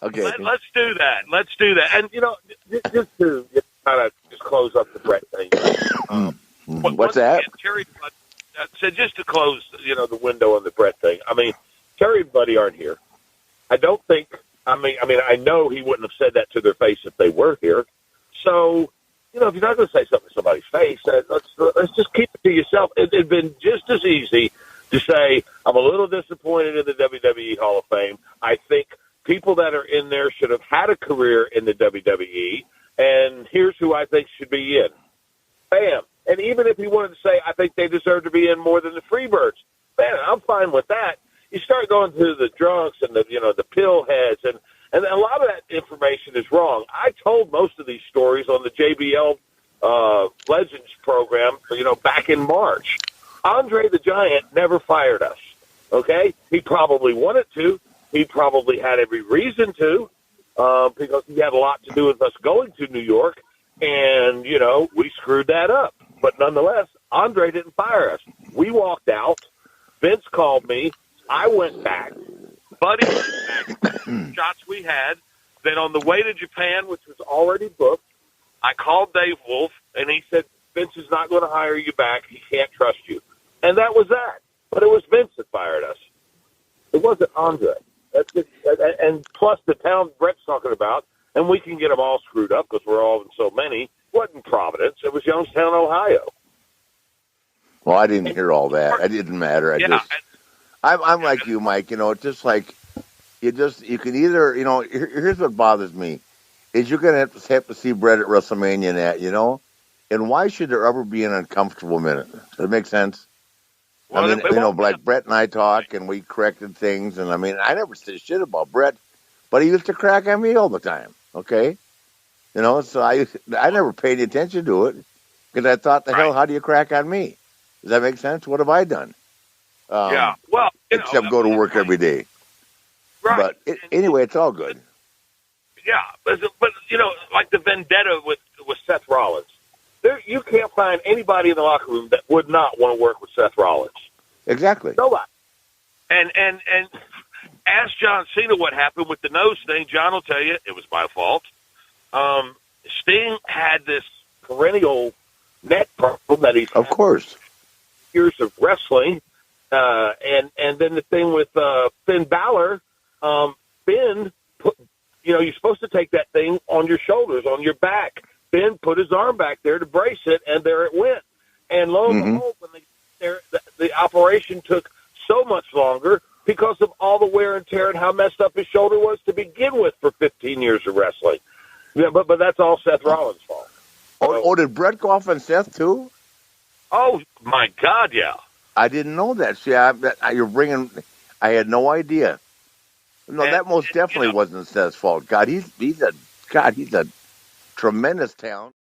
Okay. Let's do that. Let's do that. And, just to kind of just close up the Bret thing. What's that? Again, Terry said just to close, the window on the Bret thing. I mean, Terry and Buddy aren't here. I don't think. I mean, I know he wouldn't have said that to their face if they were here. So, if you're not going to say something to somebody's face, let's just keep it to yourself. It'd been just as easy to say, I'm a little disappointed in the WWE Hall of Fame. I think people that are in there should have had a career in the WWE, and here's who I think should be in. Bam. And even if he wanted to say, I think they deserve to be in more than the Freebirds, man, I'm fine with that. You start going to the drunks and the pill heads, and a lot of that information is wrong. I told most of these stories on the JBL Legends program, back in March. Andre the Giant never fired us, okay? He probably wanted to. He probably had every reason to, because he had a lot to do with us going to New York, and, we screwed that up. But nonetheless, Andre didn't fire us. We walked out. Vince called me. I went back. Buddy went back. Shots we had. Then on the way to Japan, which was already booked, I called Dave Wolf, and he said, Vince is not going to hire you back. He can't trust you. And that was that. But it was Vince that fired us. It wasn't Andre. That's just, and plus the town Bret's talking about, and we can get them all screwed up because we're all in so many, wasn't Providence. It was Youngstown, Ohio. Well, I didn't hear all that. It didn't matter. I'm like you, Mike. It's just like you can either, here's what bothers me is you're going to have to see Bret at WrestleMania and that, and why should there ever be an uncomfortable minute? Does that make sense? Well, I mean, like Bret and I talk and we corrected things, and I mean, I never said shit about Bret, but he used to crack on me all the time. Okay, so I never paid attention to it because I thought, hell, how do you crack on me? Does that make sense? What have I done? Yeah, well, except go to work every day. Right. But anyway, it's all good. Yeah, but like the vendetta with Seth Rollins, you can't find anybody in the locker room that would not want to work with Seth Rollins. Exactly. Nobody. And ask John Cena what happened with the nose thing. John will tell you it was my fault. Sting had this perennial neck problem that he's of course years of wrestling, and then the thing with Finn Balor. Finn put, you're supposed to take that thing on your shoulders, on your back. Finn put his arm back there to brace it, and there it went. And lo and behold, when the operation took so much longer because of all the wear and tear and how messed up his shoulder was to begin with for 15 years of wrestling. Yeah, but that's all Seth Rollins' fault. Oh, did Bret go off on Seth too? Oh my God, yeah. I didn't know that. See, you're bringing. I had no idea. No, that most definitely wasn't Seth's fault. God, he's a tremendous talent.